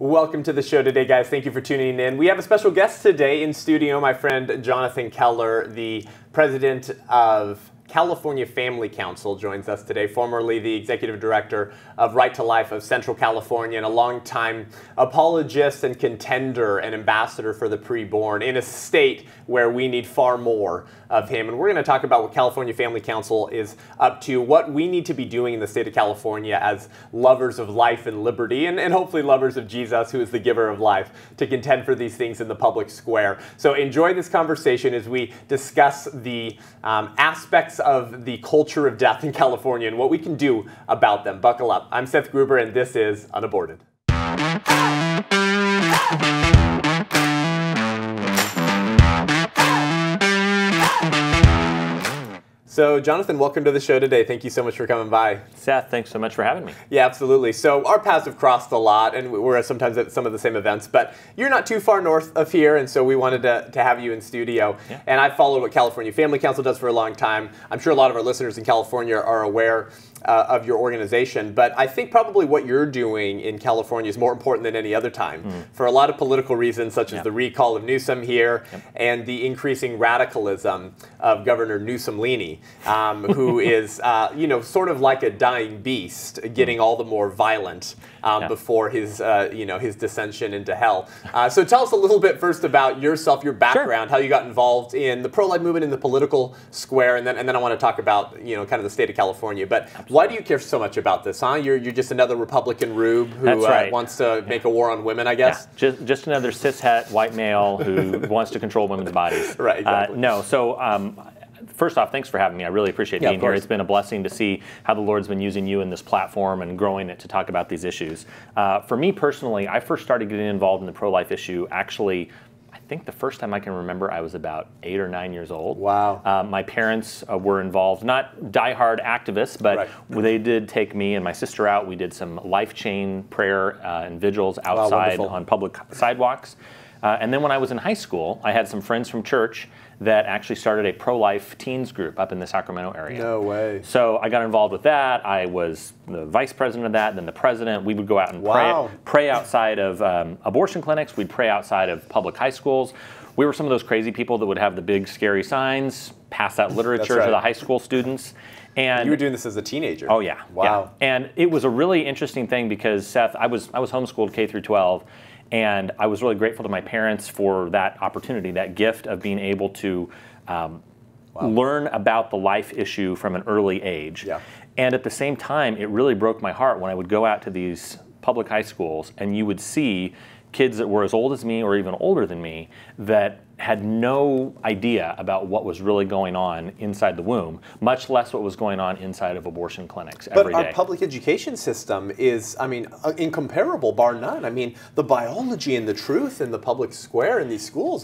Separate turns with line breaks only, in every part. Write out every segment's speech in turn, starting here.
Welcome to the show today, guys. Thank you for tuning in. We have a special guest today in studio, my friend Jonathan Keller, the president of California Family Council, joins us today, formerly the executive director of Right to Life of Central California and a longtime apologist and contender and ambassador for the preborn in a state where we need far more of him. And we're going to talk about what California Family Council is up to, what we need to be doing in the state of California as lovers of life and liberty, and hopefully lovers of Jesus, who is the giver of life, to contend for these things in the public square. So enjoy this conversation as we discuss the aspects of the culture of death in California and what we can do about them. Buckle up. I'm Seth Gruber, and this is UnAborted. So, Jonathan, welcome to the show today. Thank you so much for coming by.
Seth, thanks so much for having me.
Yeah, absolutely. So our paths have crossed a lot, and we're sometimes at some of the same events, but you're not too far north of here, and so we wanted to have you in studio. Yeah. And I've followed what California Family Council does for a long time. I'm sure a lot of our listeners in California are aware of your organization, but I think probably what you're doing in California is more important than any other time for a lot of political reasons, such as the recall of Newsom here and the increasing radicalism of Governor Newsom-Leaney, who is, sort of like a dying beast, getting all the more violent before his, his dissension into hell. So tell us a little bit first about yourself, your background, how you got involved in the pro-life movement in the political square, and then I want to talk about, kind of the state of California. But why do you care so much about this, huh? You're just another Republican rube who wants to make a war on women, I guess?
Yeah. Just another cishet white male who wants to control women's bodies.
Right, exactly.
First off, thanks for having me. I really appreciate being here. It's been a blessing to see how the Lord's been using you in this platform and growing it to talk about these issues. For me personally, I first started getting involved in the pro-life issue actually, I think the first time I can remember, I was about 8 or 9 years old.
Wow.
My parents were involved, not diehard activists, but they did take me and my sister out. We did some life chain prayer and vigils outside on public sidewalks. And then when I was in high school, I had some friends from church that actually started a pro-life teens group up in the Sacramento area.
No way.
So I got involved with that. I was the vice president of that, then the president. We would go out and pray outside of abortion clinics. We'd pray outside of public high schools. We were some of those crazy people that would have the big scary signs, pass out literature to the high school students. And
you were doing this as a teenager.
Oh yeah.
Wow.
Yeah. And it was a really interesting thing because, Seth, I was homeschooled K through 12. And I was really grateful to my parents for that opportunity, that gift of being able to learn about the life issue from an early age. Yeah. And at the same time, it really broke my heart when I would go out to these public high schools and you would see kids that were as old as me or even older than me that had no idea about what was really going on inside the womb, much less what was going on inside of abortion clinics every day.
But our public education system is, incomparable, bar none. I mean, the biology and the truth in the public square in these schools,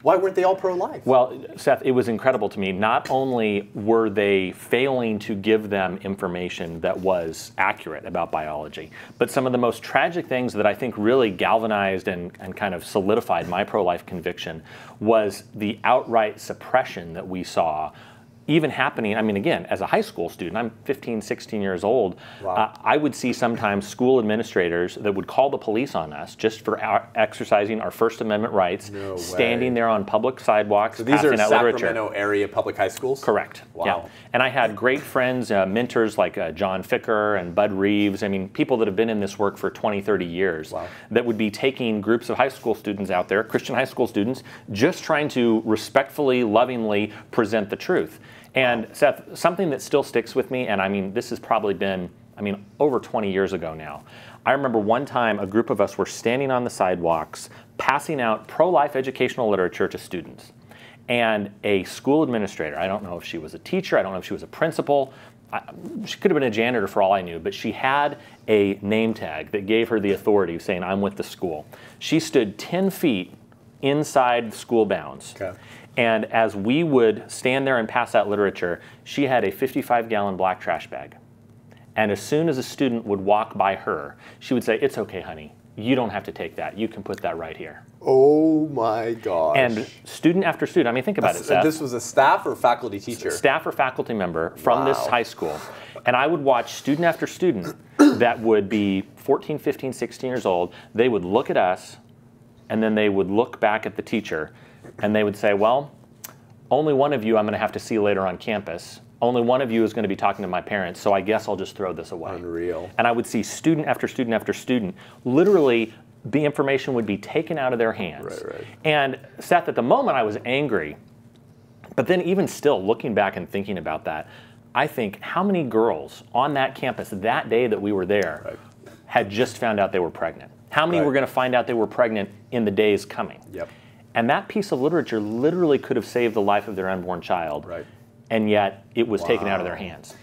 why weren't they all pro-life?
Well, Seth, it was incredible to me. Not only were they failing to give them information that was accurate about biology, but some of the most tragic things that I think really galvanized and kind of solidified my pro-life conviction was the outright suppression that we saw even happening. Again, as a high school student, I'm 15, 16 years old. Wow. I would see sometimes school administrators that would call the police on us just for exercising our First Amendment rights, standing there on public sidewalks,
so these
passing
are
out
Sacramento
literature.
area public high schools?
Correct.
Wow.
Yeah. And I had great friends, mentors like John Ficker and Bud Reeves. People that have been in this work for 20, 30 years that would be taking groups of high school students out there, Christian high school students, just trying to respectfully, lovingly present the truth. And Seth, something that still sticks with me, and this has probably been, over 20 years ago now. I remember one time a group of us were standing on the sidewalks passing out pro-life educational literature to students. And a school administrator, I don't know if she was a teacher, I don't know if she was a principal, she could have been a janitor for all I knew, but she had a name tag that gave her the authority saying, I'm with the school. She stood 10 feet inside school bounds. Okay. And as we would stand there and pass out literature, she had a 55-gallon black trash bag. And as soon as a student would walk by her, she would say, it's okay, honey. You don't have to take that. You can put that right here.
Oh my gosh.
And student after student, think about it, Seth.
This was a staff or faculty teacher?
Staff or faculty member from this high school. And I would watch student after student that would be 14, 15, 16 years old. They would look at us, and then they would look back at the teacher, and they would say, well, only one of you I'm going to have to see later on campus. Only one of you is going to be talking to my parents, so I guess I'll just throw this away.
Unreal.
And I would see student after student after student, literally the information would be taken out of their hands.
Right.
And Seth, at the moment I was angry, but then even still looking back and thinking about that, I think how many girls on that campus that day that we were there had just found out they were pregnant? How many were going to find out they were pregnant in the days coming?
Yep.
And that piece of literature literally could have saved the life of their unborn child.
Right.
And yet it was taken out of their hands.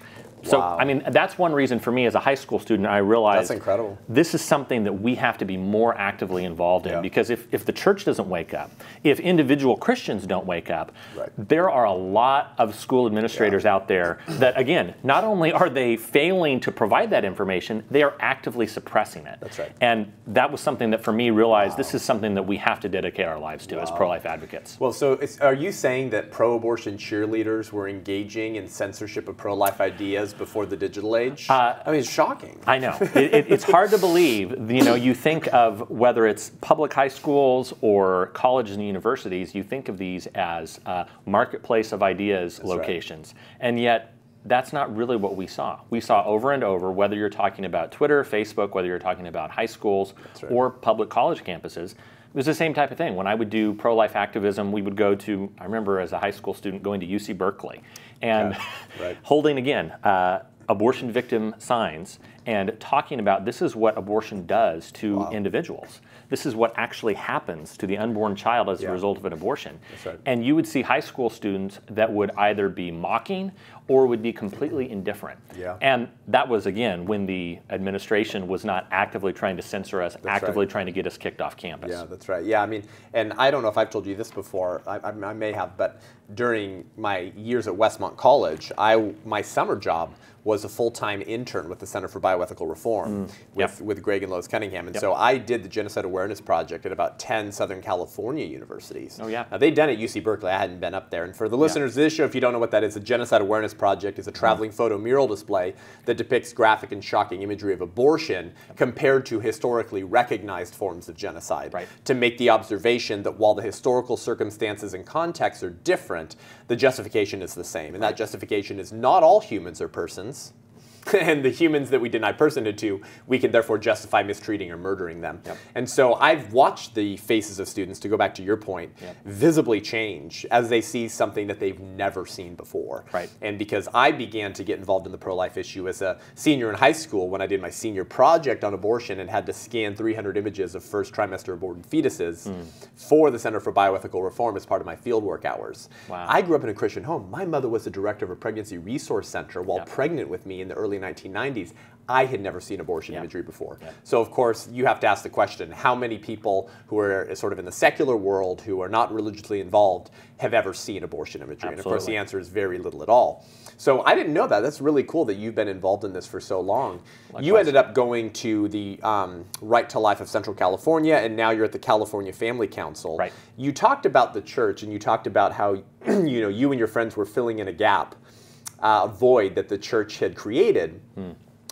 So, I mean, that's one reason for me as a high school student, I realized
that's incredible.
This is something that we have to be more actively involved in, because if the church doesn't wake up, if individual Christians don't wake up, there are a lot of school administrators out there that, again, not only are they failing to provide that information, they are actively suppressing it.
That's right.
And that was something that for me realized this is something that we have to dedicate our lives to as pro-life advocates.
Well, so are you saying that pro-abortion cheerleaders were engaging in censorship of pro-life ideas before the digital age? I mean, it's shocking.
I know. It's hard to believe. You know, you think of whether it's public high schools or colleges and universities, you think of these as marketplace of ideas locations. And yet, that's not really what we saw. We saw over and over, whether you're talking about Twitter, Facebook, whether you're talking about high schools or public college campuses, it was the same type of thing. When I would do pro-life activism, we would go to, I remember as a high school student going to UC Berkeley and holding, again, abortion victim signs and talking about this is what abortion does to individuals. This is what actually happens to the unborn child as a result of an abortion. And you would see high school students that would either be mocking or would be completely indifferent. And that was, again, when the administration was not actively trying to censor us, actively trying to get us kicked off campus.
Yeah, that's right. Yeah, I mean, and I don't know if I've told you this before, I may have, but during my years at Westmont College, my summer job was a full-time intern with the Center for Bioethical Reform with Greg and Lois Cunningham. And so I did the Genocide Awareness Project at about 10 Southern California universities. Now, they'd done it at UC Berkeley. I hadn't been up there. And for the listeners of this show, if you don't know what that is, the Genocide Awareness Project is a traveling photo mural display that depicts graphic and shocking imagery of abortion compared to historically recognized forms of genocide to make the observation that while the historical circumstances and contexts are different, the justification is the same. And that justification is not all humans are persons. And the humans that we deny personhood to, we can therefore justify mistreating or murdering them. And so I've watched the faces of students, to go back to your point, visibly change as they see something that they've never seen before. And because I began to get involved in the pro-life issue as a senior in high school when I did my senior project on abortion and had to scan 300 images of first trimester aborted fetuses for the Center for Bioethical Reform as part of my fieldwork hours. I grew up in a Christian home. My mother was the director of a pregnancy resource center while pregnant with me in the early 1990s. I had never seen abortion imagery before. So of course you have to ask the question, how many people who are sort of in the secular world who are not religiously involved have ever seen abortion imagery? And of course the answer is very little at all. So I didn't know that. That's really cool that you've been involved in this for so long. You ended up going to the Right to Life of Central California, and now you're at the California Family Council. You talked about the church, and you talked about how you and your friends were filling in a gap, a void that the church had created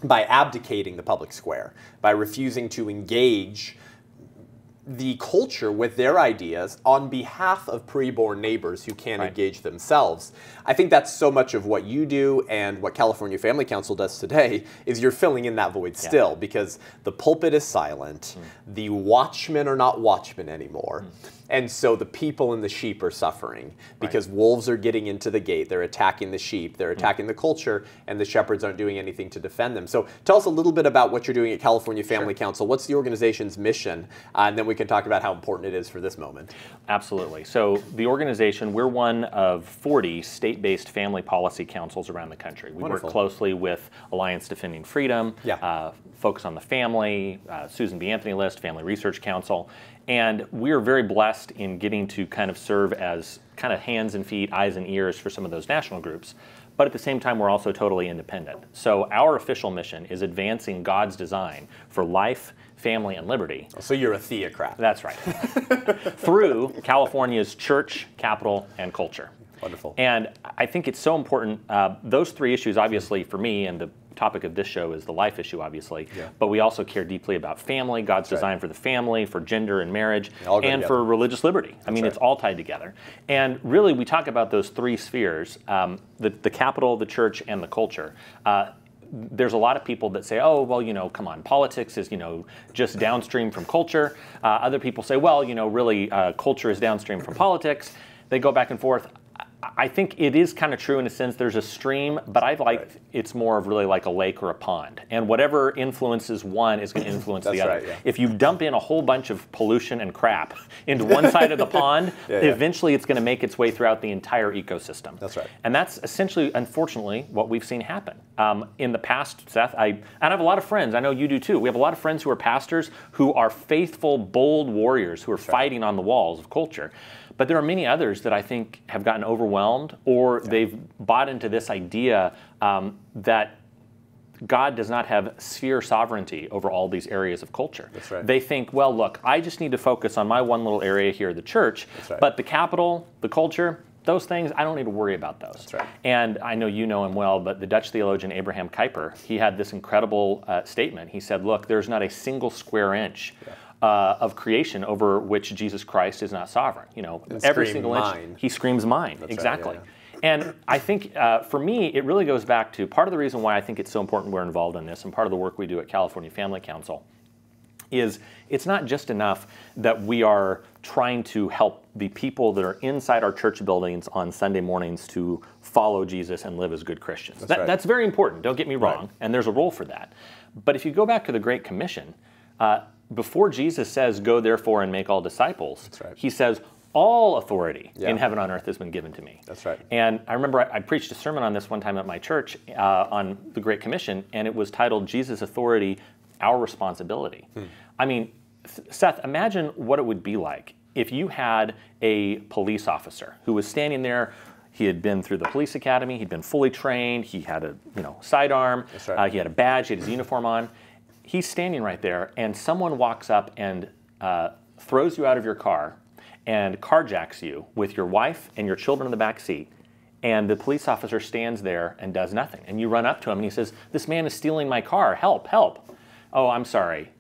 by abdicating the public square, by refusing to engage the culture with their ideas on behalf of preborn neighbors who can't engage themselves. I think that's so much of what you do and what California Family Council does today is you're filling in that void still, because the pulpit is silent, the watchmen are not watchmen anymore. And so the people and the sheep are suffering because wolves are getting into the gate. They're attacking the sheep. They're attacking the culture, and the shepherds aren't doing anything to defend them. So tell us a little bit about what you're doing at California Family Council. What's the organization's mission? And then we can talk about how important it is for this moment.
Absolutely. So the organization, we're one of 40 state-based family policy councils around the country. We work closely with Alliance Defending Freedom, Focus on the Family, Susan B. Anthony List, Family Research Council. And we are very blessed in getting to kind of serve as kind of hands and feet, eyes and ears for some of those national groups. But at the same time, we're also totally independent. So our official mission is advancing God's design for life, family, and liberty.
So you're a theocrat.
That's right. Through California's church, capital, and culture.
Wonderful.
And I think it's so important. Those three issues, obviously, for me and the topic of this show is the life issue, obviously, but we also care deeply about family, God's design for the family, for gender and marriage, and for religious liberty. I mean, it's all tied together. And really, we talk about those three spheres, the capital, the church, and the culture. There's a lot of people that say, oh, well, come on, politics is, just downstream from culture. Other people say, well, really, culture is downstream from politics. They go back and forth. I think it is kind of true in a sense. There's a stream, but I like it's more of really like a lake or a pond. And whatever influences one is going to influence the other. If you dump in a whole bunch of pollution and crap into one side of the pond, eventually it's going to make its way throughout the entire ecosystem. That's right. And that's essentially, unfortunately, what we've seen happen. In the past, Seth, and I have a lot of friends, I know you do too, we have a lot of friends who are pastors who are faithful, bold warriors who are fighting on the walls of culture. But there are many others that I think have gotten overwhelmed, or they've bought into this idea that God does not have sphere sovereignty over all these areas of culture. That's right. They think, well, look, I just need to focus on my one little area here, the church, but the capital, the culture, those things, I don't need to worry about those. That's right. And I know you know him well, but the Dutch theologian Abraham Kuyper, he had this incredible statement. He said, look, there's not a single square inch of creation over which Jesus Christ is not sovereign. Every single inch, he screams mine. That's exactly. Right, And I think for me, it really goes back to part of the reason why I think it's so important we're involved in this, and part of the work we do at California Family Council, is it's not just enough that we are trying to help the people that are inside our church buildings on Sunday mornings to follow Jesus and live as good Christians. That's very important, don't get me wrong, and there's a role for that. But if you go back to the Great Commission, before Jesus says, go therefore and make all disciples, he says, all authority in heaven and on earth has been given to me. That's right. And I remember I preached a sermon on this one time at my church on the Great Commission, and it was titled, Jesus' Authority, Our Responsibility. I mean, Seth, imagine what it would be like if you had a police officer who was standing there. He had been through the police academy, he'd been fully trained, he had a sidearm, he had a badge, he had his uniform on. He's standing right there, and someone walks up and throws you out of your car and carjacks you with your wife and your children in the back seat. And the police officer stands there and does nothing. And you run up to him and he says, this man is stealing my car. Help, help. Oh, I'm sorry.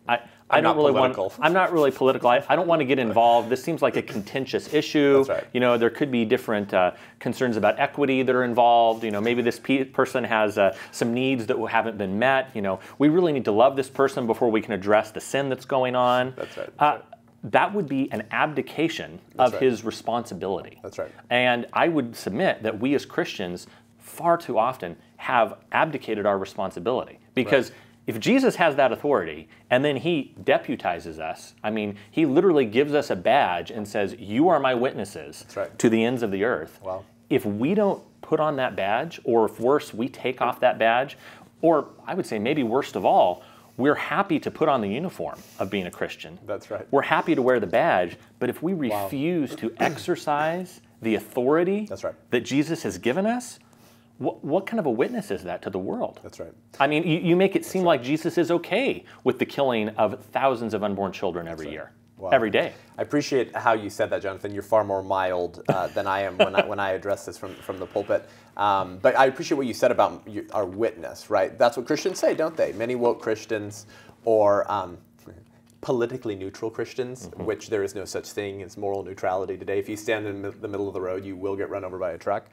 I'm not really political. I don't want to get involved. This seems like a contentious issue. That's right. There could be different concerns about equity that are involved. Maybe this person has some needs that haven't been met. We really need to love this person before we can address the sin that's going on. That's right. That's right. That would be an abdication of his responsibility. That's right. And I would submit that we as Christians far too often have abdicated our responsibility, because if Jesus has that authority and then he deputizes us, I mean, he literally gives us a badge and says, you are my witnesses to the ends of the earth. Wow. If we don't put on that badge, or if worse, we take off that badge, or I would say maybe worst of all, we're happy to put on the uniform of being a Christian. That's right. We're happy to wear the badge, but if we refuse to exercise the authority that Jesus has given us, what kind of a witness is that to the world? That's right. I mean, you make it seem like Jesus is okay with the killing of thousands of unborn children every year, every day. I appreciate how you said that, Jonathan. You're far more mild than I am when I address this from the pulpit. But I appreciate what you said about our witness, right? That's what Christians say, don't they? Many woke Christians, or politically neutral Christians, which there is no such thing as moral neutrality today. If you stand in the middle of the road, you will get run over by a truck.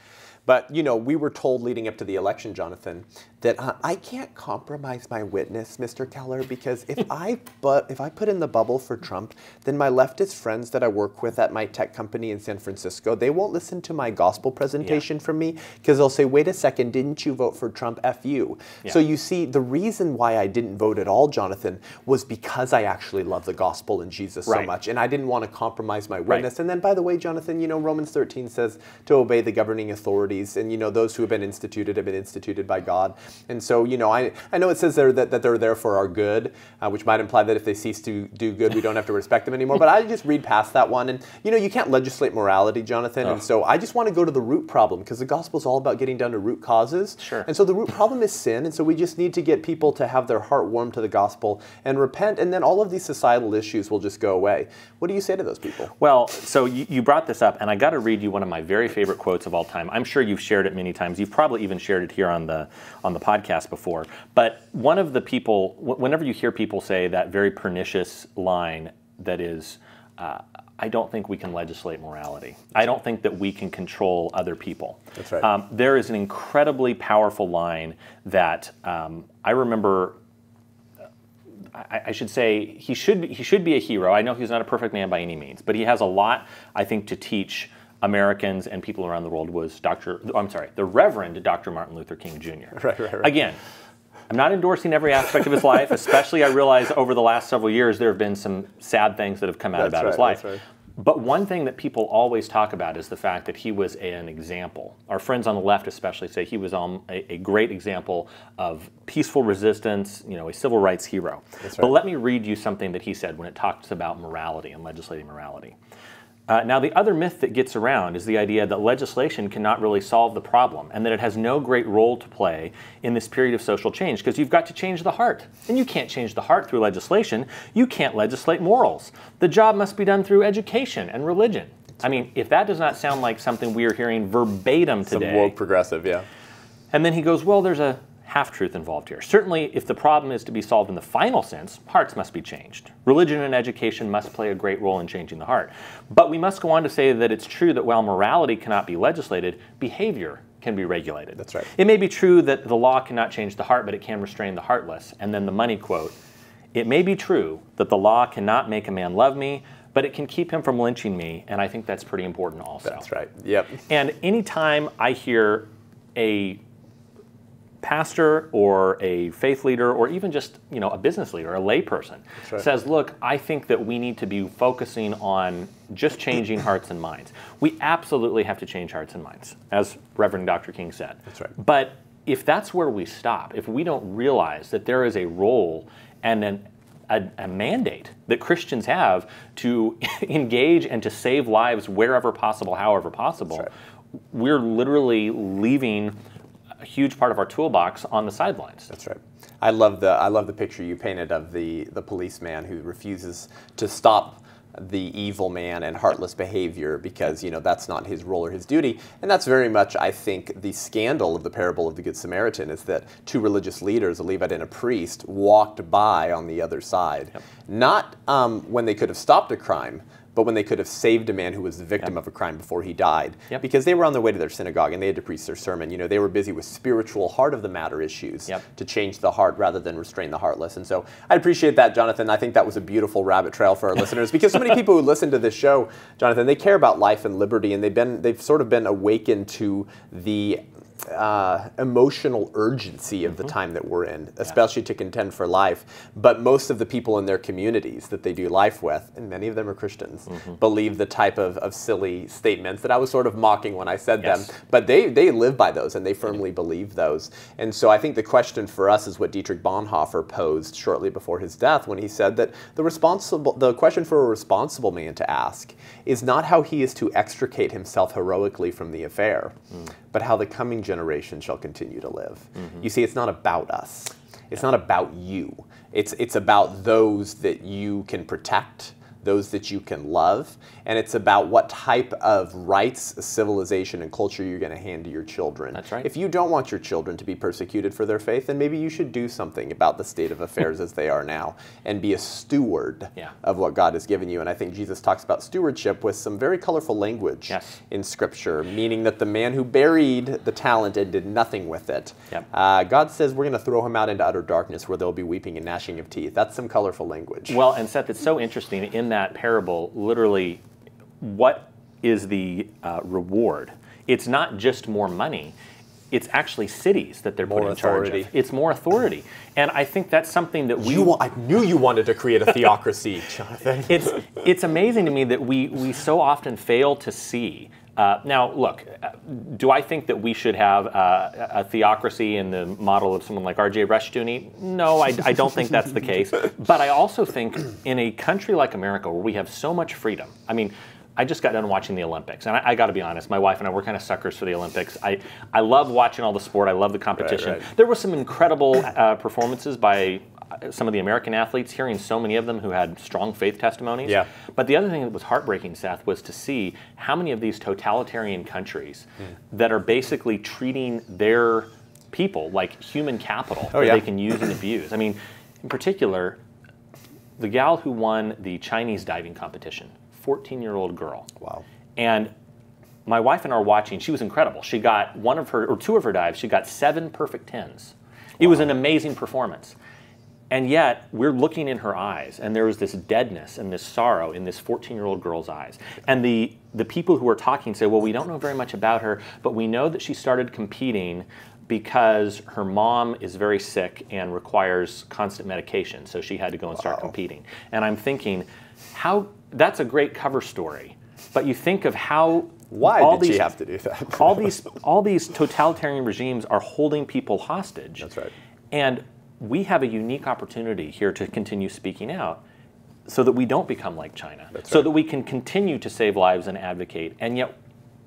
But, we were told leading up to the election, Jonathan, that I can't compromise my witness, Mr. Keller, because if I put in the bubble for Trump, then my leftist friends that I work with at my tech company in San Francisco, they won't listen to my gospel presentation from me, because they'll say, wait a second, didn't you vote for Trump? F you. Yeah. So you see, the reason why I didn't vote at all, Jonathan, was because I actually love the gospel and Jesus so much, and I didn't want to compromise my witness. And then, by the way, Jonathan, Romans 13 says to obey the governing authorities, and those who have been instituted by God. And so, I know it says there that they're there for our good, which might imply that if they cease to do good, we don't have to respect them anymore. But I just read past that one, and you can't legislate morality, Jonathan. And so I just want to go to the root problem, because the gospel is all about getting down to root causes. Sure. And so the root problem is sin, and so we just need to get people to have their heart warmed to the gospel and repent, and then all of these
societal issues will just go away. What do you say to those people?
Well, so you brought this up, and I got to read you one of my very favorite quotes of all time. I'm sure you've shared it many times. You've probably even shared it here on the podcast before. But one of the people, whenever you hear people say that very pernicious line that is, I don't think we can legislate morality. I don't think that we can control other people.
That's right.
There is an incredibly powerful line that I remember. I should say he should be a hero. I know he's not a perfect man by any means, but he has a lot, I think, to teach Americans and people around the world. Was the Reverend Dr. Martin Luther King Jr.
Right.
Again, I'm not endorsing every aspect of his life, especially I realize over the last several years there have been some sad things that have come out about his life.
That's right.
But one thing that people always talk about is the fact that he was an example. Our friends on the left especially say he was a great example of peaceful resistance, a civil rights hero.
That's right.
But let me read you something that he said when it talks about morality and legislating morality. Now, the other myth that gets around is the idea that legislation cannot really solve the problem and that it has no great role to play in this period of social change because you've got to change the heart. And you can't change the heart through legislation. You can't legislate morals. The job must be done through education and religion. I mean, if that does not sound like something we are hearing verbatim today.
Some woke progressive, yeah.
And then he goes, well, there's a half-truth involved here. Certainly, if the problem is to be solved in the final sense, hearts must be changed. Religion and education must play a great role in changing the heart. But we must go on to say that it's true that while morality cannot be legislated, behavior can be regulated.
That's right.
It may be true that the law cannot change the heart, but it can restrain the heartless. And then the money quote, it may be true that the law cannot make a man love me, but it can keep him from lynching me, and I think that's pretty important also.
That's right, yep.
And anytime I hear a pastor or a faith leader or even just a business leader, a layperson says, look, I think that we need to be focusing on just changing hearts and minds. We absolutely have to change hearts and minds, as Reverend Dr. King said.
That's right.
But if that's where we stop, if we don't realize that there is a role and a mandate that Christians have to engage and to save lives wherever possible, however possible, we're literally leaving a huge part of our toolbox on the sidelines.
That's right. I love the picture you painted of the policeman who refuses to stop the evil man and heartless behavior because that's not his role or his duty. And that's very much, I think, the scandal of the parable of the Good Samaritan is that two religious leaders, a Levite and a priest, walked by on the other side. Not when they could have stopped a crime, but when they could have saved a man who was the victim of a crime before he died. Because they were on their way to their synagogue and they had to preach their sermon. They were busy with spiritual heart of the matter issues to change the heart rather than restrain the heartless. And so I appreciate that, Jonathan. I think that was a beautiful rabbit trail for our listeners because so many people who listen to this show, Jonathan, they care about life and liberty, and they've sort of been awakened to the emotional urgency of the time that we're in, especially to contend for life. But most of the people in their communities that they do life with, and many of them are Christians, believe the type of silly statements that I was sort of mocking when I said them. But they live by those and they firmly believe those. And so I think the question for us is what Dietrich Bonhoeffer posed shortly before his death when he said that the question for a responsible man to ask is not how he is to extricate himself heroically from the affair, but how the coming generation shall continue to live. You see, it's not about us. It's not about you. It's about those that you can protect, those that you can love, and it's about what type of rights, civilization, and culture you're going to hand to your children.
That's right.
If you don't want your children to be persecuted for their faith, then maybe you should do something about the state of affairs as they are now and be a steward of what God has given you. And I think Jesus talks about stewardship with some very colorful language in Scripture, meaning that the man who buried the talent and did nothing with it, God says we're going to throw him out into utter darkness where there'll be weeping and gnashing of teeth. That's some colorful language.
Well, and Seth, it's so interesting in that parable, literally, what is the reward? It's not just more money. It's actually cities that they're put in charge of. It's more authority. And I think that's something that
I knew you wanted to create a theocracy, Jonathan.
It's amazing to me that we so often fail to see. Now, look, do I think that we should have a theocracy in the model of someone like R.J. Rushdoony? No, I don't think that's the case. But I also think in a country like America where we have so much freedom, I mean, I just got done watching the Olympics, and I got to be honest, my wife and I, we're kind of suckers for the Olympics. I love watching all the sport. I love the competition. There were some incredible performances by some of the American athletes, hearing so many of them who had strong faith testimonies.
Yeah.
But the other thing that was heartbreaking, Seth, was to see how many of these totalitarian countries that are basically treating their people like human capital that they can use and abuse. I mean, in particular, the gal who won the Chinese diving competition, 14-year-old girl.
Wow.
And my wife and I were watching. She was incredible. She got two of her dives. She got 7 perfect 10s. It was an amazing performance. And yet, we're looking in her eyes, and there was this deadness and this sorrow in this 14-year-old girl's eyes. And the people who are talking say, well, we don't know very much about her, but we know that she started competing because her mom is very sick and requires constant medication, so she had to go and start competing. And I'm thinking, that's a great cover story, but you think of how
why did she have to do that?
all these totalitarian regimes are holding people hostage.
That's right.
And we have a unique opportunity here to continue speaking out so that we don't become like China, so that we can continue to save lives and advocate, and yet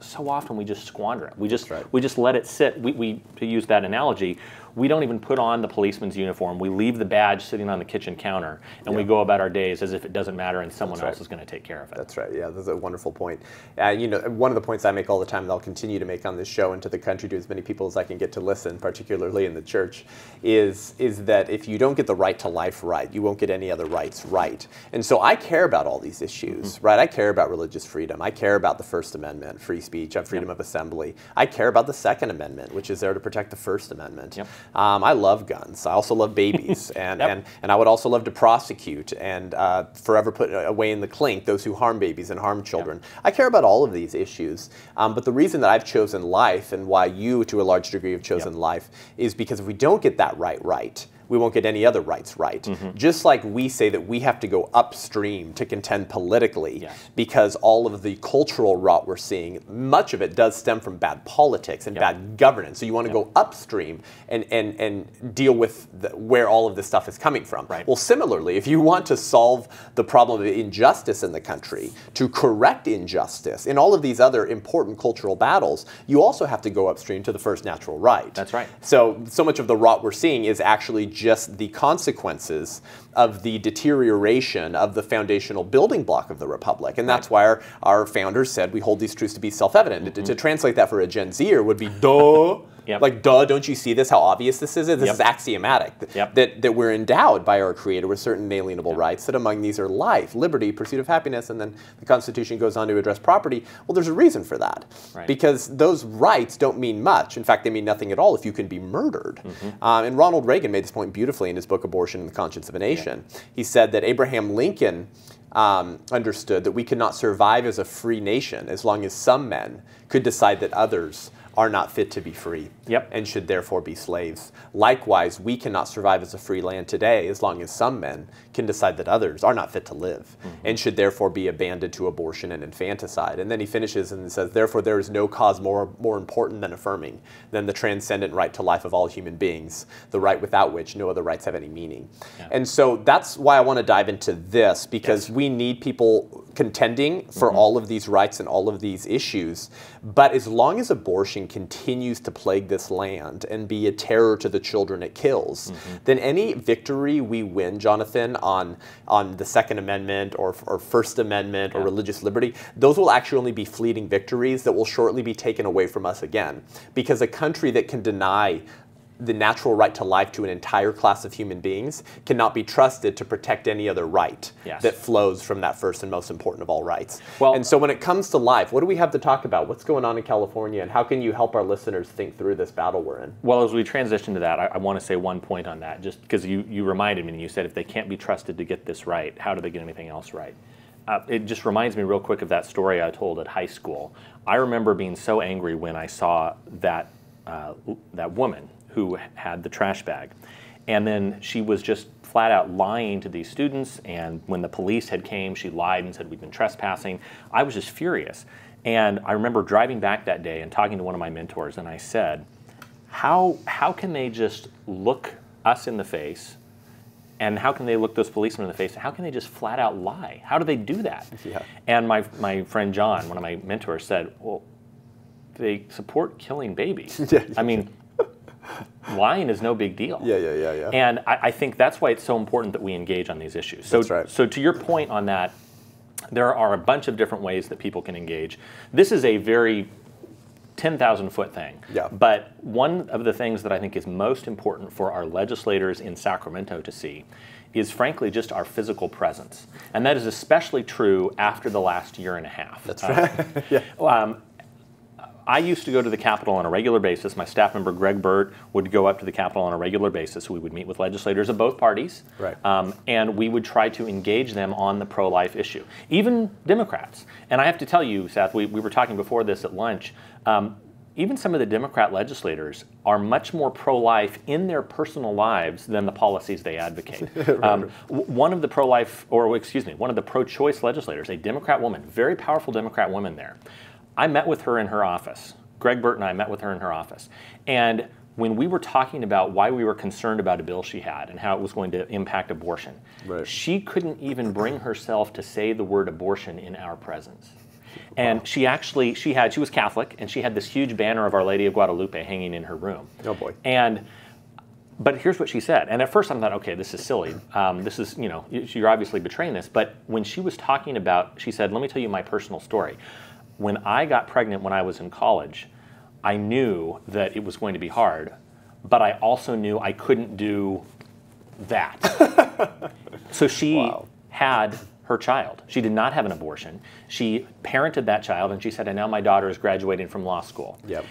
so often we just squander it. We just let it sit. We to use that analogy, we don't even put on the policeman's uniform. We leave the badge sitting on the kitchen counter, and we go about our days as if it doesn't matter and someone else is going to take care of it.
That's right. Yeah, that's a wonderful point. One of the points I make all the time, and I'll continue to make on this show and to the country to as many people as I can get to listen, particularly in the church, is that if you don't get the right to life right, you won't get any other rights right. And so I care about all these issues, right? I care about religious freedom. I care about the First Amendment, free speech, freedom of assembly. I care about the Second Amendment, which is there to protect the First Amendment. I love guns. I also love babies, and I would also love to prosecute and forever put away in the clink those who harm babies and harm children. I care about all of these issues, but the reason that I've chosen life and why you, to a large degree, have chosen life is because if we don't get that right, we won't get any other rights right. Just like we say that we have to go upstream to contend politically because all of the cultural rot we're seeing, much of it does stem from bad politics and bad governance. So you want to go upstream and deal with where all of this stuff is coming from. Well, similarly, if you want to solve the problem of injustice in the country, to correct injustice in all of these other important cultural battles, you also have to go upstream to the first natural right.
That's right.
So much of the rot we're seeing is actually just the consequences of the deterioration of the foundational building block of the republic. And that's why our founders said we hold these truths to be self-evident. To translate that for a Gen Zer would be duh. Like, duh, don't you see this, how obvious this is? This is axiomatic, that we're endowed by our Creator with certain inalienable rights, that among these are life, liberty, pursuit of happiness, and then the Constitution goes on to address property. Well, there's a reason for that, because those rights don't mean much. In fact, they mean nothing at all if you can be murdered. And Ronald Reagan made this point beautifully in his book, Abortion and the Conscience of a Nation. He said that Abraham Lincoln understood that we could not survive as a free nation as long as some men could decide that others are not fit to be free and should therefore be slaves. Likewise, we cannot survive as a free land today as long as some men can decide that others are not fit to live and should therefore be abandoned to abortion and infanticide. And then he finishes and says, therefore there is no cause more important than affirming than the transcendent right to life of all human beings, the right without which no other rights have any meaning. And so that's why I want to dive into this, because we need people contending for all of these rights and all of these issues. But as long as abortion continues to plague this land and be a terror to the children it kills, then any victory we win, Jonathan, on the Second Amendment or First Amendment or religious liberty, those will actually only be fleeting victories that will shortly be taken away from us again. Because a country that can deny the natural right to life to an entire class of human beings cannot be trusted to protect any other right that flows from that first and most important of all rights. Well, and so when it comes to life, what do we have to talk about? What's going on in California, and how can you help our listeners think through this battle we're in?
Well, as we transition to that, I want to say one point on that, just because you reminded me, and you said if they can't be trusted to get this right, how do they get anything else right? It just reminds me real quick of that story I told at high school. I remember being so angry when I saw that woman who had the trash bag. And then she was just flat out lying to these students, and when the police had came, she lied and said we'd been trespassing. I was just furious. And I remember driving back that day and talking to one of my mentors, and I said, how can they just look us in the face, and how can they look those policemen in the face, and how can they just flat out lie? How do they do that? And my friend John, one of my mentors, said, well, they support killing babies. I mean, lying is no big deal.
Yeah.
And I think that's why it's so important that we engage on these issues. So,
That's right.
So to your point on that, there are a bunch of different ways that people can engage. This is a very 10,000-foot thing.
Yeah.
But one of the things that I think is most important for our legislators in Sacramento to see is, frankly, just our physical presence. And that is especially true after the last year and a half.
That's right.
I used to go to the Capitol on a regular basis. My staff member, Greg Burt, would go up to the Capitol on a regular basis. We would meet with legislators of both parties.
Right.
And we would try to engage them on the pro-life issue, even Democrats. And I have to tell you, Seth, we were talking before this at lunch, even some of the Democrat legislators are much more pro-life in their personal lives than the policies they advocate. One of the one of the pro-choice legislators, a Democrat woman, very powerful Democrat woman there, I met with her in her office. Greg Burt and I met with her in her office. And when we were talking about why we were concerned about a bill she had and how it was going to impact abortion, she couldn't even bring herself to say the word abortion in our presence. And she was Catholic, and she had this huge banner of Our Lady of Guadalupe hanging in her room.
Oh boy.
But here's what she said. And at first I thought, okay, this is silly. This is, you're obviously betraying this. But when she was talking about, she said, let me tell you my personal story. When I got pregnant when I was in college, I knew that it was going to be hard, but I also knew I couldn't do that. So she had her child. She did not have an abortion. She parented that child, and she said, and now my daughter is graduating from law school.
Yep.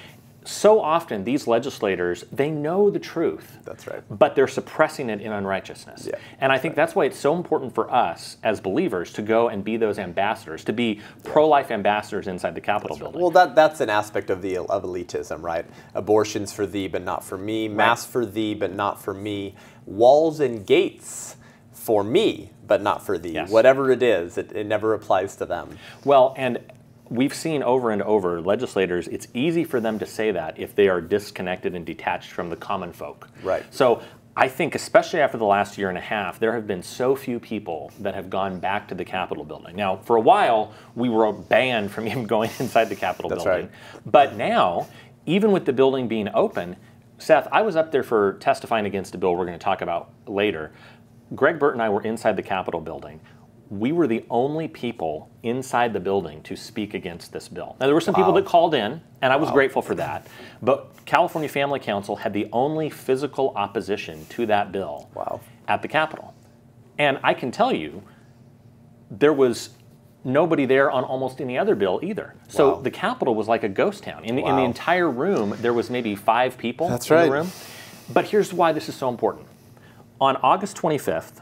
So often, these legislators, they know the truth.
That's right.
But they're suppressing it in unrighteousness.
Yeah,
and I think that's why it's so important for us as believers to go and be those ambassadors, to be pro-life ambassadors inside the Capitol building.
Well, that's an aspect of elitism, right? Abortions for thee, but not for me. Mass for thee, but not for me. Walls and gates for me, but not for thee.
Yes.
Whatever it is, it never applies to them.
Well, and we've seen over and over legislators, it's easy for them to say that if they are disconnected and detached from the common folk.
Right.
So I think especially after the last year and a half, there have been so few people that have gone back to the Capitol building. Now, for a while, we were banned from even going inside the Capitol building.
Right.
But now, even with the building being open, Seth, I was up there for testifying against a bill we're going to talk about later. Greg Burt and I were inside the Capitol building. We were the only people inside the building to speak against this bill. Now, there were some people that called in, and I was grateful for that. But California Family Council had the only physical opposition to that bill at the Capitol. And I can tell you, there was nobody there on almost any other bill either. So the Capitol was like a ghost town. In the entire room, there was maybe 5 people in the room. But here's why this is so important. On August 25th,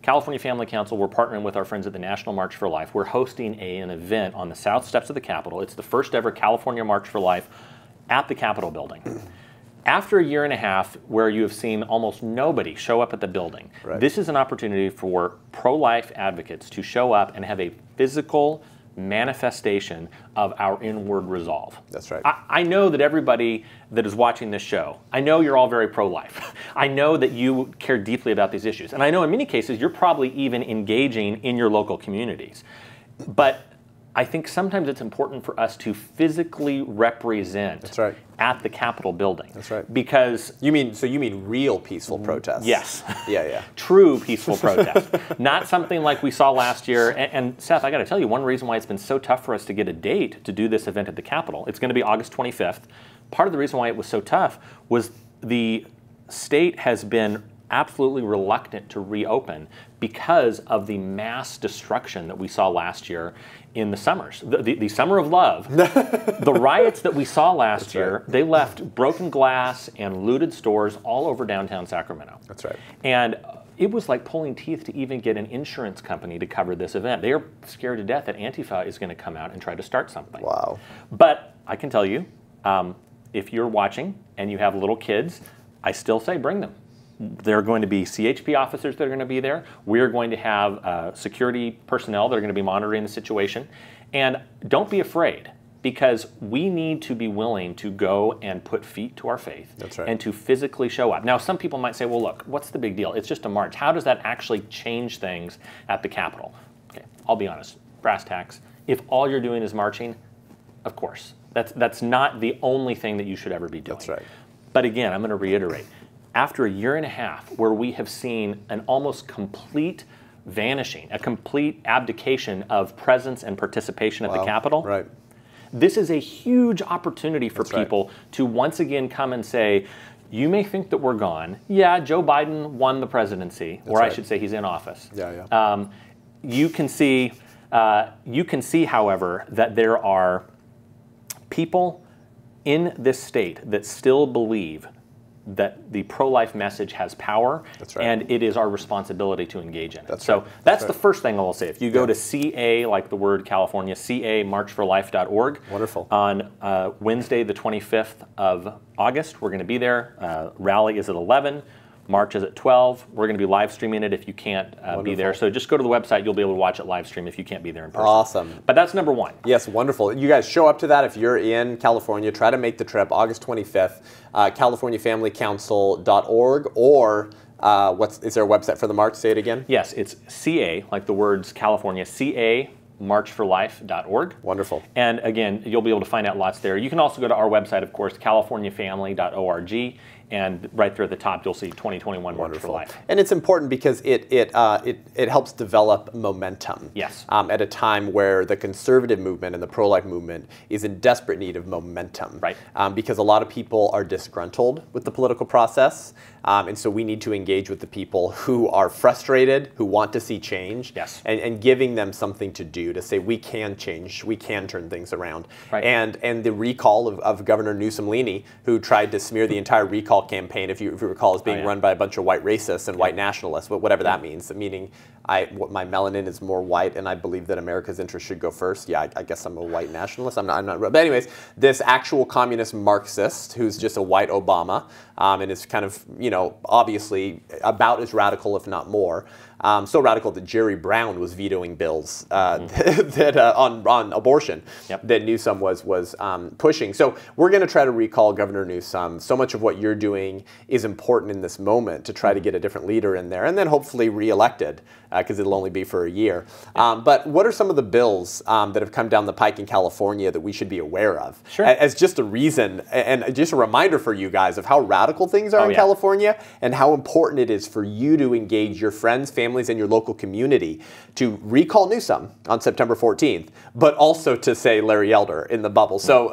California Family Council, we're partnering with our friends at the National March for Life. We're hosting an event on the south steps of the Capitol. It's the first ever California March for Life at the Capitol building. After a year and a half where you have seen almost nobody show up at the building, this is an opportunity for pro-life advocates to show up and have a physical manifestation of our inward resolve.
That's right.
I know that everybody that is watching this show, I know you're all very pro-life. I know that you care deeply about these issues. And I know in many cases you're probably even engaging in your local communities. But I think sometimes it's important for us to physically represent at the Capitol building.
That's right.
Because
you mean real peaceful protests?
Yes.
Yeah.
True peaceful protest. Not something like we saw last year. And Seth, I got to tell you, one reason why it's been so tough for us to get a date to do this event at the Capitol, it's going to be August 25th. Part of the reason why it was so tough was the state has been absolutely reluctant to reopen because of the mass destruction that we saw last year in the summers. The summer of love, the riots that we saw last year, they left broken glass and looted stores all over downtown Sacramento.
That's right.
And it was like pulling teeth to even get an insurance company to cover this event. They are scared to death that Antifa is going to come out and try to start something.
Wow.
But I can tell you, if you're watching and you have little kids, I still say bring them. There are going to be CHP officers that are going to be there. We are going to have security personnel that are going to be monitoring the situation. And don't be afraid, because we need to be willing to go and put feet to our faith.
That's right.
And to physically show up. Now, some people might say, well, look, what's the big deal? It's just a march. How does that actually change things at the Capitol? Okay, I'll be honest, brass tacks. If all you're doing is marching, of course. That's not the only thing that you should ever be doing.
That's right.
But again, I'm going to reiterate, after a year and a half where we have seen an almost complete vanishing, a complete abdication of presence and participation at the Capitol,
right.
This is a huge opportunity for people to once again come and say, you may think that we're gone. Yeah, Joe Biden won the presidency, or I should say he's in office. You can see, however, that there are people in this state that still believe that the pro-life message has power, and it is our responsibility to engage in it. So that's the first thing I will say. If you go to CA, like the word California, camarchforlife.org.
Wonderful.
On Wednesday, the 25th of August, we're going to be there. Rally is at 11. March is at 12. We're going to be live streaming it if you can't be there. So just go to the website. You'll be able to watch it live stream if you can't be there in person.
Awesome.
But that's number one.
Yes, wonderful. You guys show up to that if you're in California. Try to make the trip August 25th, CaliforniaFamilyCouncil.org, or is there a website for the march? Say it again.
Yes, it's CA, like the words California, camarchforlife.org.
Wonderful.
And again, you'll be able to find out lots there. You can also go to our website, of course, CaliforniaFamily.org. And right there at the top, you'll see 2021 March for Life.
And it's important because it helps develop momentum.
Yes.
At a time where the conservative movement and the pro-life movement is in desperate need of momentum.
Right.
Because a lot of people are disgruntled with the political process. And so we need to engage with the people who are frustrated, who want to see change.
Yes.
And giving them something to do, to say we can change, we can turn things around.
Right.
And the recall of Governor Newsom-Leaney, who tried to smear the entire recall campaign, if you recall, is being run by a bunch of white racists and white nationalists, whatever that means. Meaning, my melanin is more white, and I believe that America's interests should go first. Yeah, I guess I'm a white nationalist. I'm not. But anyways, this actual communist Marxist, who's just a white Obama, and is kind of, obviously about as radical, if not more. So radical that Jerry Brown was vetoing bills that on abortion that Newsom was pushing. So we're going to try to recall Governor Newsom. So much of what you're doing is important in this moment to try to get a different leader in there, and then hopefully reelected, because it'll only be for a year. But what are some of the bills that have come down the pike in California that we should be aware of?
Sure.
As just a reason and just a reminder for you guys of how radical things are in California, and how important it is for you to engage your friends, families, and your local community to recall Newsom on September 14th, but also to say Larry Elder in the bubble. So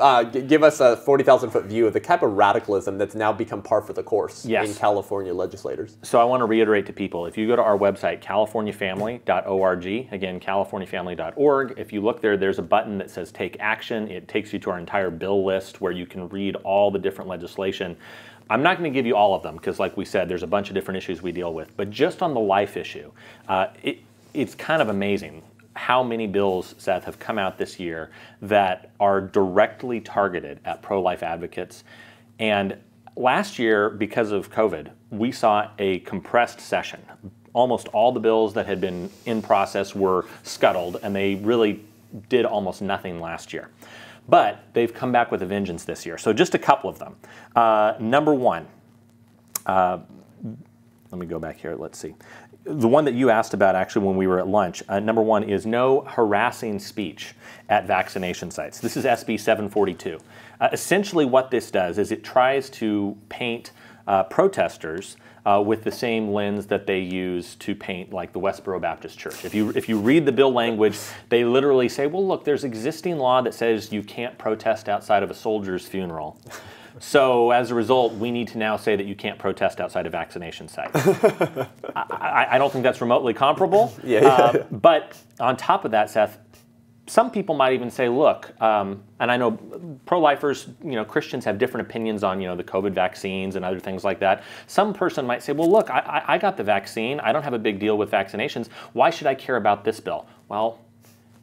give us a 40,000-foot view of the type of radicalism that's now become par for the course in California legislators.
So I want to reiterate to people, if you go to our website, CaliforniaFamily.org, again, CaliforniaFamily.org, if you look there, there's a button that says Take Action. It takes you to our entire bill list where you can read all the different legislation. I'm not going to give you all of them because, like we said, there's a bunch of different issues we deal with. But just on the life issue, it's kind of amazing how many bills, Seth, have come out this year that are directly targeted at pro-life advocates. And last year, because of COVID, we saw a compressed session. Almost all the bills that had been in process were scuttled, and they really did almost nothing last year. But they've come back with a vengeance this year. So just a couple of them. Number one, let me go back here, let's see. The one that you asked about actually when we were at lunch, number one is no harassing speech at vaccination sites. This is SB 742. Essentially what this does is it tries to paint protesters with the same lens that they use to paint like the Westboro Baptist Church. If you read the bill language, they literally say, well, look, there's existing law that says you can't protest outside of a soldier's funeral. So as a result, we need to now say that you can't protest outside a vaccination site. I don't think that's remotely comparable. But on top of that, Seth, some people might even say, look, and I know pro-lifers, Christians have different opinions on, the COVID vaccines and other things like that. Some person might say, well, look, I got the vaccine. I don't have a big deal with vaccinations. Why should I care about this bill? Well,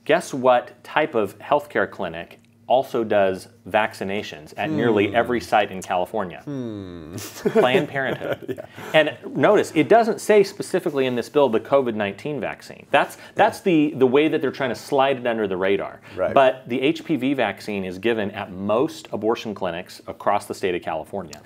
guess what type of healthcare clinic also does vaccinations at nearly every site in California? Planned Parenthood. And notice, it doesn't say specifically in this bill the COVID-19 vaccine. That's the way that they're trying to slide it under the radar. But the HPV vaccine is given at most abortion clinics across the state of California.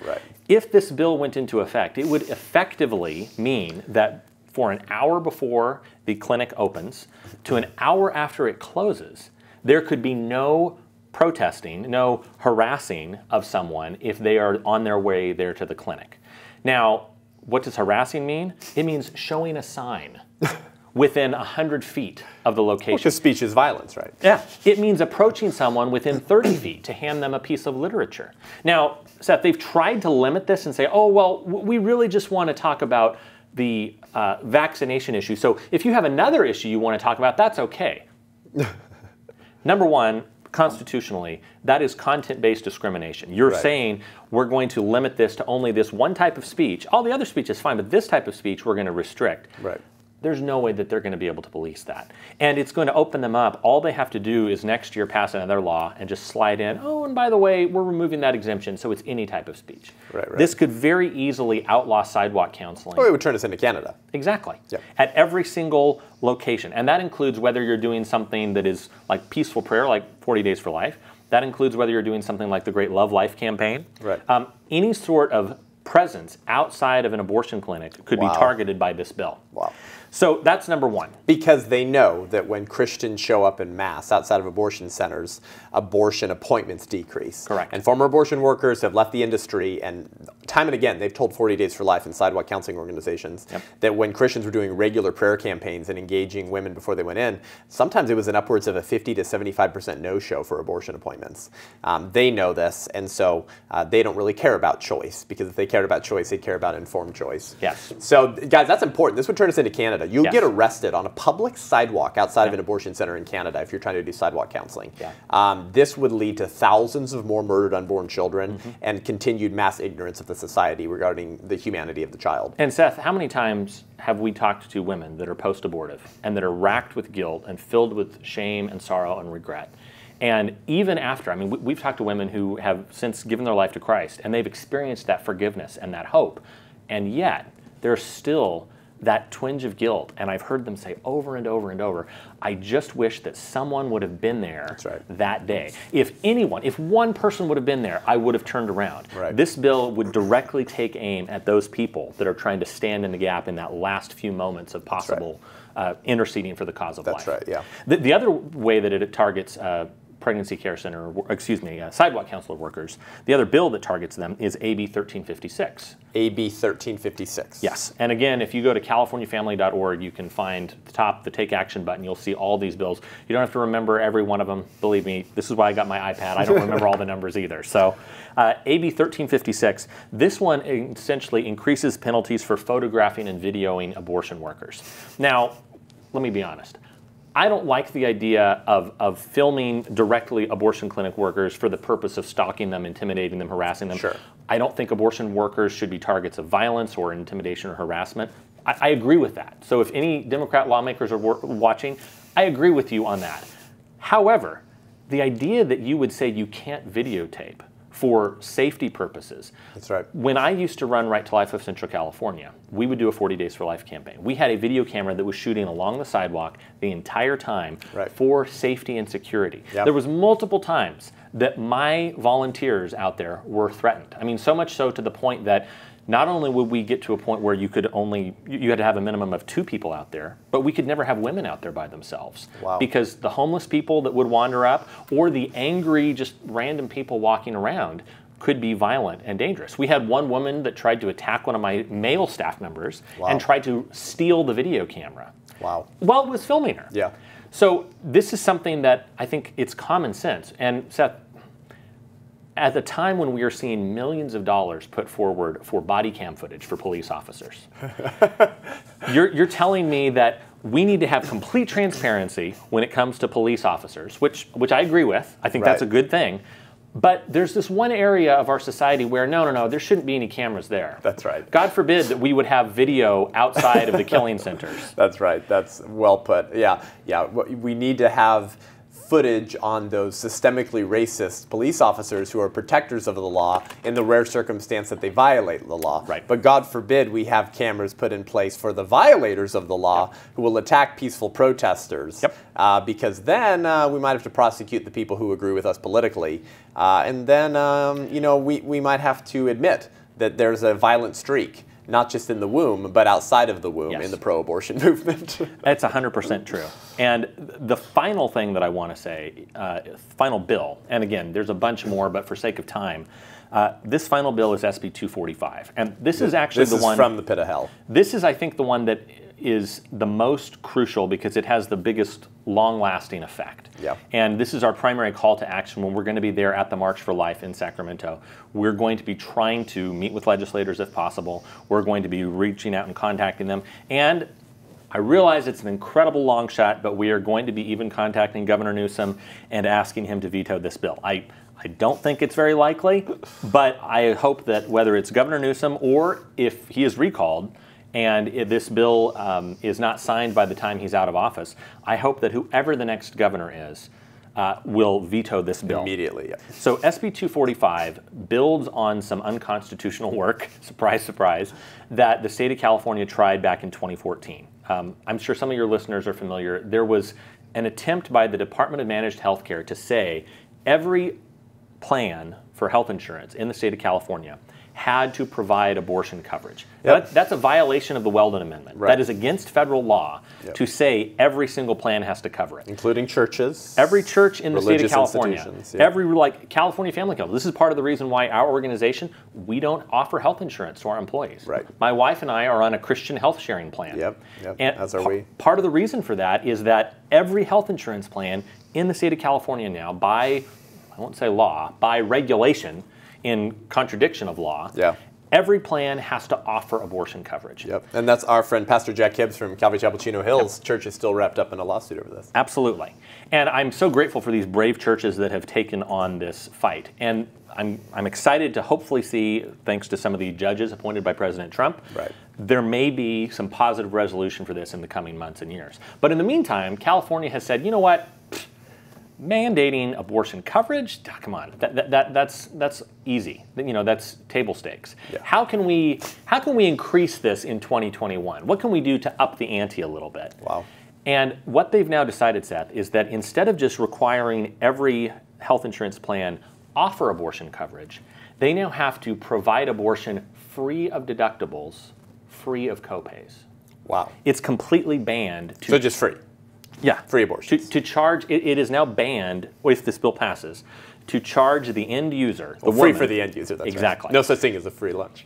If this bill went into effect, it would effectively mean that for an hour before the clinic opens to an hour after it closes, there could be no protesting, no harassing of someone if they are on their way there to the clinic. Now, what does harassing mean? It means showing a sign within 100 feet of the location.
Because speech is violence, right?
Yeah. It means approaching someone within 30 feet to hand them a piece of literature. Now, Seth, they've tried to limit this and say, oh, well, we really just want to talk about the vaccination issue. So if you have another issue you want to talk about, that's okay. Number one, constitutionally, that is content-based discrimination. You're saying we're going to limit this to only this one type of speech. All the other speech is fine, but this type of speech we're going to restrict.
Right.
There's no way that they're going to be able to police that. And it's going to open them up. All they have to do is next year pass another law and just slide in, oh, and by the way, we're removing that exemption, so it's any type of speech.
Right.
This could very easily outlaw sidewalk counseling.
Oh, it would turn us into Canada.
Exactly.
Yeah.
At every single location. And that includes whether you're doing something that is like peaceful prayer, like 40 Days for Life. That includes whether you're doing something like the Great Love Life campaign.
Right.
Any sort of presence outside of an abortion clinic could be targeted by this bill.
Wow.
So that's number one.
Because they know that when Christians show up in mass outside of abortion centers, abortion appointments decrease.
Correct.
And former abortion workers have left the industry, and time and again, they've told 40 Days for Life and sidewalk counseling organizations that when Christians were doing regular prayer campaigns and engaging women before they went in, sometimes it was an upwards of a 50 to 75% no-show for abortion appointments. They know this, and so they don't really care about choice, because if they cared about choice, they'd care about informed choice.
Yes.
So, guys, that's important. This would turn us into Canada. You'll get arrested on a public sidewalk outside of an abortion center in Canada if you're trying to do sidewalk counseling. This would lead to thousands of more murdered unborn children and continued mass ignorance of the society regarding the humanity of the child.
And Seth, how many times have we talked to women that are post-abortive and that are racked with guilt and filled with shame and sorrow and regret? And even after, I mean, we've talked to women who have since given their life to Christ, and they've experienced that forgiveness and that hope, and yet there's still that twinge of guilt. And I've heard them say over and over and over, I just wish that someone would have been there that day. If anyone, if one person would have been there, I would have turned around. This bill would directly take aim at those people that are trying to stand in the gap in that last few moments of possible interceding for the cause of life.
That's right, yeah.
The other way that it targets pregnancy care center, sidewalk counselor workers, the other bill that targets them is AB 1356.
AB 1356.
Yes. And again, if you go to californiafamily.org, you can find at the top, the Take Action button. You'll see all these bills. You don't have to remember every one of them. Believe me, this is why I got my iPad. I don't remember all the numbers either. So AB 1356, this one essentially increases penalties for photographing and videoing abortion workers. Now, let me be honest. I don't like the idea of filming directly abortion clinic workers for the purpose of stalking them, intimidating them, harassing them.
Sure.
I don't think abortion workers should be targets of violence or intimidation or harassment. I agree with that. So if any Democrat lawmakers are watching, I agree with you on that. However, the idea that you would say you can't videotape for safety purposes.
That's right.
When I used to run Right to Life of Central California, we would do a 40 Days for Life campaign. We had a video camera that was shooting along the sidewalk the entire time for safety and security. There was multiple times that my volunteers out there were threatened. I mean, so much so to the point that not only would we get to a point where you had to have a minimum of 2 people out there, but we could never have women out there by themselves. Because the homeless people that would wander up, or the angry, just random people walking around, could be violent and dangerous. We had one woman that tried to attack one of my male staff members and tried to steal the video camera while it was filming her. So this is something that I think it's common sense. And Seth, at the time when we are seeing millions of dollars put forward for body cam footage for police officers, you're telling me that we need to have complete transparency when it comes to police officers, which I agree with. I think that's a good thing. But there's this one area of our society where, no, there shouldn't be any cameras there.
That's right.
God forbid that we would have video outside of the killing centers.
That's right. That's well put. Yeah. We need to have footage on those systemically racist police officers who are protectors of the law in the rare circumstance that they violate the law. But God forbid we have cameras put in place for the violators of the law who will attack peaceful protesters. Because then we might have to prosecute the people who agree with us politically. And then, we might have to admit that there's a violent streak. not just in the womb, but outside of the womb in the pro-abortion movement.
That's 100% true. And the final thing that I want to say, final bill, and again, there's a bunch more, but for sake of time, this final bill is SB 245. And this is actually the one...
This is from the pit of hell.
This is, I think, the one that is the most crucial because it has the biggest long-lasting effect.
Yeah.
And this is our primary call to action when we're going to be there at the March for Life in Sacramento. We're going to be trying to meet with legislators if possible. We're going to be reaching out and contacting them. And I realize it's an incredible long shot, but we are going to be even contacting Governor Newsom and asking him to veto this bill. I don't think it's very likely, but I hope that whether it's Governor Newsom or if he is recalled, and if this bill is not signed by the time he's out of office, I hope that whoever the next governor is will veto this bill.
Immediately, yeah.
So SB 245 builds on some unconstitutional work, surprise, surprise, that the state of California tried back in 2014. I'm sure some of your listeners are familiar. There was an attempt by the Department of Managed Healthcare to say every plan for health insurance in the state of California had to provide abortion coverage.
Yep.
That's a violation of the Weldon Amendment.
Right.
That is against federal law to say every single plan has to cover it.
Including churches.
Every church in the state of California.
Yeah.
Every, like California Family Council. This is part of the reason why our organization, we don't offer health insurance to our employees.
Right.
My wife and I are on a Christian health sharing plan.
Yep,
And
as are we.
Part of the reason for that is that every health insurance plan in the state of California now, by, I won't say law, by regulation, in contradiction of law, every plan has to offer abortion coverage.
Yep, and that's our friend Pastor Jack Hibbs from Calvary Chapel Chino Hills. Church is still wrapped up in a lawsuit over this.
Absolutely. And I'm so grateful for these brave churches that have taken on this fight. And I'm excited to hopefully see, thanks to some of the judges appointed by President Trump, there may be some positive resolution for this in the coming months and years. But in the meantime, California has said, you know what? Mandating abortion coverage? Come on, that's easy. You know, that's table stakes.
Yeah.
How can we increase this in 2021? What can we do to up the ante a little bit?
Wow.
And what they've now decided, Seth, is that instead of just requiring every health insurance plan offer abortion coverage, they now have to provide abortion free of deductibles, free of copays.
Wow.
It's completely banned.
So just free.
Yeah.
Free abortion.
To charge, it is now banned, if this bill passes, to charge the end user, the woman.
Free for the end user, that's
exactly.
Right. No such thing as a free lunch.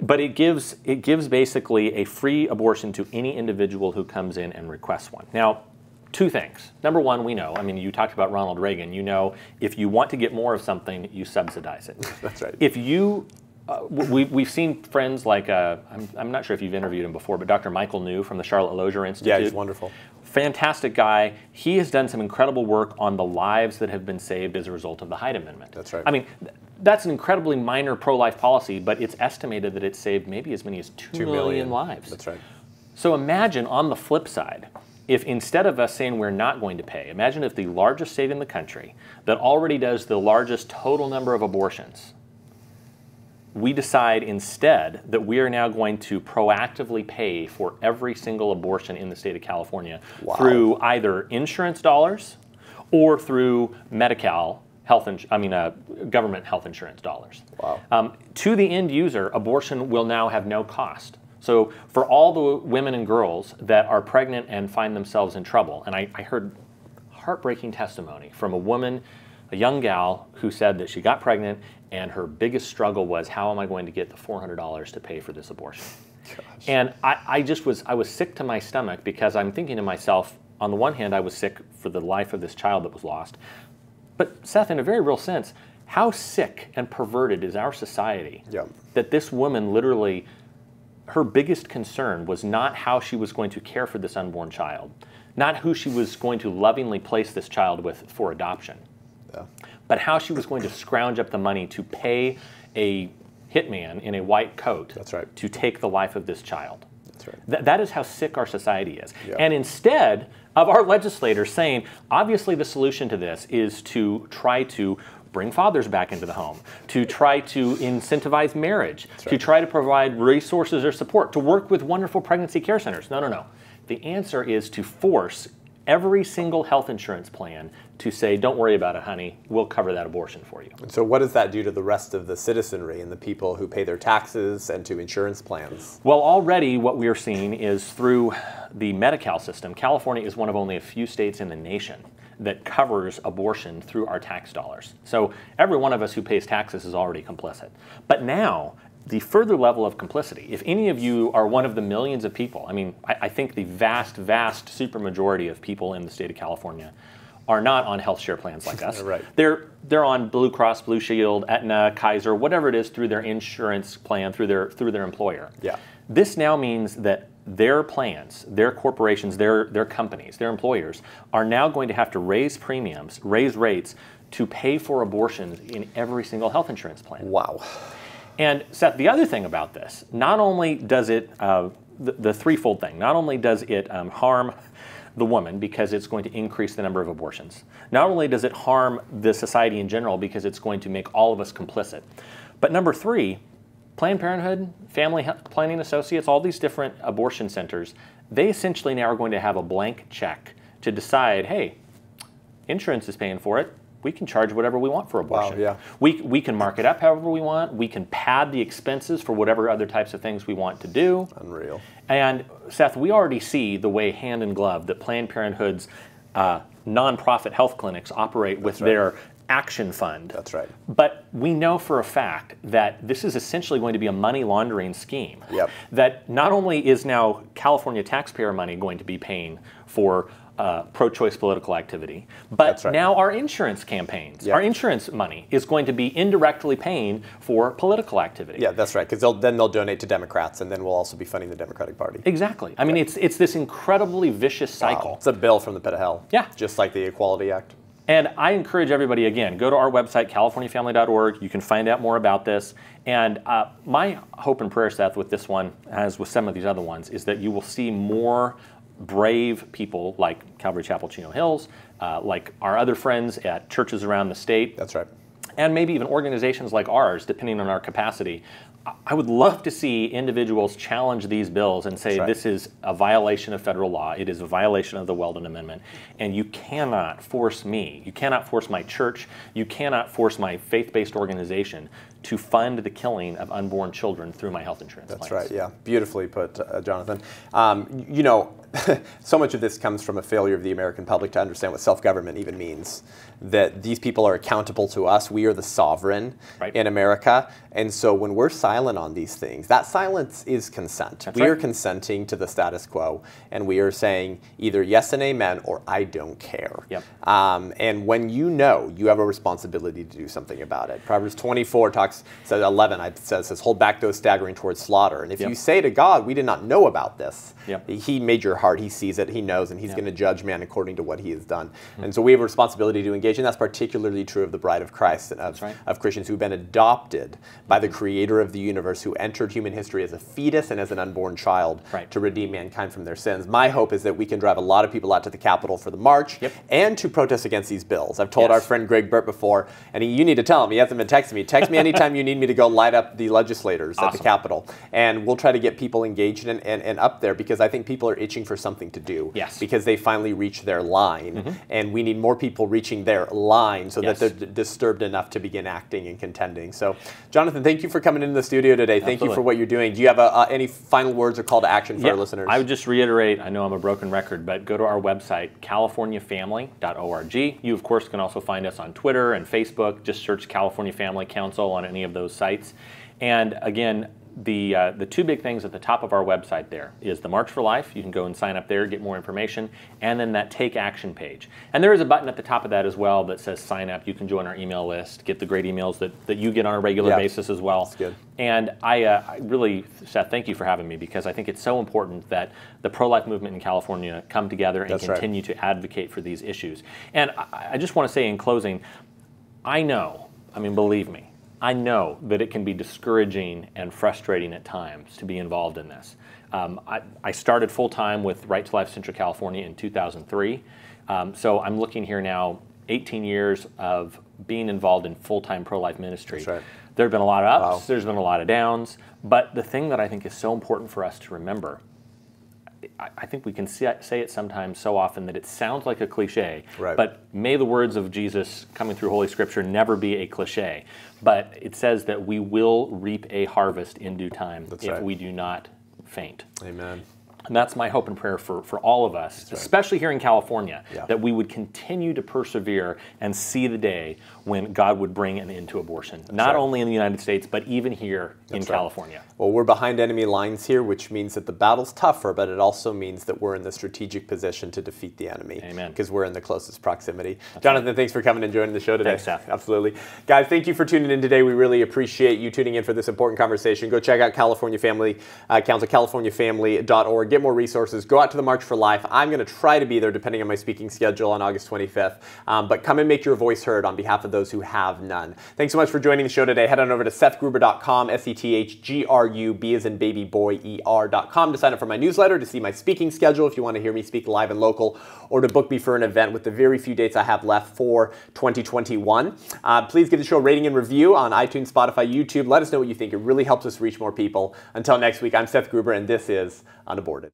But it gives basically a free abortion to any individual who comes in and requests one. Now, two things. Number one, we know, I mean, you talked about Ronald Reagan, you know, if you want to get more of something, you subsidize it.
That's right.
If you, we've seen friends like, I'm not sure if you've interviewed him before, but Dr. Michael New from the Charlotte Lozier Institute.
Yeah, he's wonderful.
Fantastic guy. He has done some incredible work on the lives that have been saved as a result of the Hyde Amendment.
That's right.
I mean, that's an incredibly minor pro-life policy, but it's estimated that it saved maybe as many as 2 million lives.
That's right.
So imagine on the flip side, if instead of us saying we're not going to pay, imagine if the largest state in the country that already does the largest total number of abortions, we decide instead that we are now going to proactively pay for every single abortion in the state of California through either insurance dollars or through Medi-Cal government health insurance dollars.
Wow.
To the end user, abortion will now have no cost. So for all the women and girls that are pregnant and find themselves in trouble, and I heard heartbreaking testimony from a woman, a young gal, who said that she got pregnant and her biggest struggle was, how am I going to get the $400 to pay for this abortion? Gosh. And I was sick to my stomach because I'm thinking to myself, on the one hand, I was sick for the life of this child that was lost. But Seth, in a very real sense, how sick and perverted is our society that this woman literally, her biggest concern was not how she was going to care for this unborn child, not who she was going to lovingly place this child with for adoption, but how she was going to scrounge up the money to pay a hitman in a white coat to take the life of this child.
That's right.
That is how sick our society is. And instead of our legislators saying, obviously the solution to this is to try to bring fathers back into the home, to try to incentivize marriage, to try to provide resources or support, to work with wonderful pregnancy care centers. No, no, no. The answer is to force every single health insurance plan to say, don't worry about it, honey, we'll cover that abortion for you.
And so what does that do to the rest of the citizenry and the people who pay their taxes and to insurance plans?
Well, already what we are seeing is through the Medi-Cal system, California is one of only a few states in the nation that covers abortion through our tax dollars. So every one of us who pays taxes is already complicit. But now, the further level of complicity, if any of you are one of the millions of people, I mean, I think the vast, vast supermajority of people in the state of California are not on health share plans like us.
Right.
They're on Blue Cross, Blue Shield, Aetna, Kaiser, whatever it is through their insurance plan, through their employer.
Yeah.
This now means that their plans, their corporations, their companies, their employers are now going to have to raise premiums, raise rates to pay for abortions in every single health insurance plan.
Wow.
And Seth, the other thing about this, not only does it, the threefold thing, not only does it harm the woman because it's going to increase the number of abortions, not only does it harm the society in general because it's going to make all of us complicit, but number three, Planned Parenthood, Family Planning Associates, all these different abortion centers, they essentially now are going to have a blank check to decide, hey, insurance is paying for it. We can charge whatever we want for abortion.
Wow, yeah.
We can mark it up however we want. We can pad the expenses for whatever other types of things we want to do.
Unreal.
And Seth, we already see the way hand in glove that Planned Parenthood's nonprofit health clinics operate with their action fund.
That's right.
But we know for a fact that this is essentially going to be a money laundering scheme.
Yep.
That not only is now California taxpayer money going to be paying for pro-choice political activity, but now our insurance campaigns, our insurance money is going to be indirectly paying for political activity.
Yeah, that's right, because then they'll donate to Democrats, and then we'll also be funding the Democratic Party.
Exactly. I mean, it's this incredibly vicious cycle.
Wow. It's a bill from the pit of hell.
Yeah.
Just like the Equality Act.
And I encourage everybody, again, go to our website, californiafamily.org. You can find out more about this. And my hope and prayer, Seth, with this one, as with some of these other ones, is that you will see more brave people like Calvary Chapel, Chino Hills, like our other friends at churches around the state.
That's right.
And maybe even organizations like ours, depending on our capacity. I would love to see individuals challenge these bills and say this is a violation of federal law. It is a violation of the Weldon Amendment. And you cannot force me, you cannot force my church, you cannot force my faith-based organization to fund the killing of unborn children through my health insurance plans.
That's right, yeah. Beautifully put, Jonathan. You know, so much of this comes from a failure of the American public to understand what self-government even means. That these people are accountable to us. We are the sovereign in America. And so when we're silent on these things, that silence is consent. We are consenting to the status quo. And we are saying either yes and amen or I don't care.
Yep.
And when you know, you have a responsibility to do something about it. Proverbs 24 says 11 says, hold back those staggering towards slaughter. And if you say to God, we did not know about this, he made your heart, he sees it, he knows, and he's going to judge man according to what he has done. And so we have a responsibility to engage, and that's particularly true of the bride of Christ and of Christians who've been adopted by the creator of the universe, who entered human history as a fetus and as an unborn child to redeem mankind from their sins. My hope is that we can drive a lot of people out to the Capitol for the march and to protest against these bills. I've told our friend Greg Burt before, and you need to tell him, he hasn't been texting me. Text me anytime you need me to go light up the legislators at the Capitol. And we'll try to get people engaged and up there, because I think people are itching for something to do. Because they finally reach their line. And we need more people reaching their line so that they're disturbed enough to begin acting and contending. So, Jonathan, thank you for coming into the studio today. Thank you for what you're doing. Do you have any final words or call to action for our listeners?
I would just reiterate, I know I'm a broken record, but go to our website, californiafamily.org. You, of course, can also find us on Twitter and Facebook. Just search California Family Council on any of those sites. And again, the two big things at the top of our website there is the March for Life. You can go and sign up there, get more information, and then that Take Action page. And there is a button at the top of that as well that says sign up. You can join our email list, get the great emails that you get on a regular basis as well.
That's good.
And I really, Seth, thank you for having me, because I think it's so important that the pro-life movement in California come together and continue to advocate for these issues. And I just want to say in closing, I know, I mean, believe me, I know that it can be discouraging and frustrating at times to be involved in this. I started full-time with Right to Life Central California in 2003. So I'm looking here now, 18 years of being involved in full-time pro-life ministry. There have been a lot of ups, there's been a lot of downs, but the thing that I think is so important for us to remember, I think we can say it sometimes so often that it sounds like a cliche,
right.
But may the words of Jesus coming through Holy Scripture never be a cliche. But it says that we will reap a harvest in due time if we do not faint.
Amen.
And that's my hope and prayer for all of us, especially here in California, that we would continue to persevere and see the day when God would bring an end to abortion, not only in the United States, but even here in California.
Well, we're behind enemy lines here, which means that the battle's tougher, but it also means that we're in the strategic position to defeat the enemy.
Amen.
Because we're in the closest proximity. Jonathan, thanks for coming and joining the show today.
Thanks, Seth.
Absolutely. Guys, thank you for tuning in today. We really appreciate you tuning in for this important conversation. Go check out California Family Council, californiafamily.org. Get more resources. Go out to the March for Life. I'm going to try to be there depending on my speaking schedule on August 25th. But come and make your voice heard on behalf of those who have none. Thanks so much for joining the show today. Head on over to sethgruber.com, SETHGRUB as in baby boy ER.com to sign up for my newsletter, to see my speaking schedule if you want to hear me speak live and local, or to book me for an event with the very few dates I have left for 2021. Please give the show a rating and review on iTunes, Spotify, YouTube. Let us know what you think. It really helps us reach more people. Until next week, I'm Seth Gruber, and this is UnAborted.